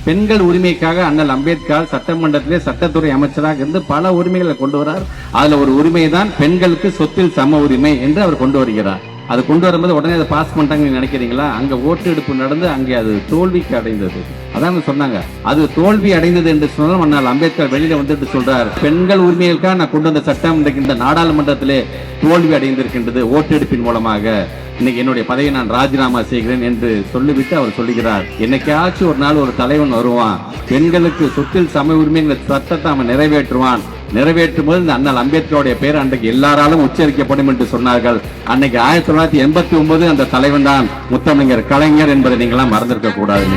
பெண்கள் உரிமைக்காக அண்ணல் அம்பேத்கர் சட்டமன்றத்திலே சட்டத்துறை அமைச்சராக இருந்து பல உரிமைகளை கொண்டு வரார். அதுல ஒரு உரிமை தான் பெண்களுக்கு சொத்தில் சம உரிமை என்று அவர் கொண்டு வருகிறார். அது கொண்டு வரும்போது உடனே அதை பாஸ் பண்ணிட்டாங்கன்னு நினைக்கிறீங்களா? அங்க ஓட்டு எடுப்பு நடந்து அங்கே அது தோல்விக்கு அடைந்தது. அதான் சொன்னாங்க, அது தோல்வி அடைந்தது என்று சொன்னால் அண்ணல் அம்பேத்கர் வெளியில வந்துட்டு சொல்றார், பெண்கள் உரிமைகளுக்காக நான் கொண்டு வந்த சட்டம் இன்றைக்கு இந்த நாடாளுமன்றத்திலே தோல்வி அடைந்திருக்கின்றது ஓட்டெடுப்பின் மூலமாக. இன்னைக்கு என்னுடைய பதவியை நான் ராஜினாமா செய்கிறேன் என்று சொல்லிவிட்டு அவர் சொல்லுகிறார், என்னைக்காச்சும் ஒரு நாள் ஒரு தலைவன் வருவான், பெண்களுக்கு சொத்தில் சம உரிமைங்கிற சட்டத்தை அவன் நிறைவேற்றுவான். நிறைவேற்றும் போது இந்த அண்ணல் அம்பேத்கருடைய பேர் அன்றைக்கு எல்லாராலும் உச்சரிக்கப்படும் என்று சொன்னார்கள். அன்னைக்கு 1989 அந்த தலைவன் தான் முத்தமிழர் கலைஞர் என்பதை நீங்களாம் மறந்திருக்க கூடாது.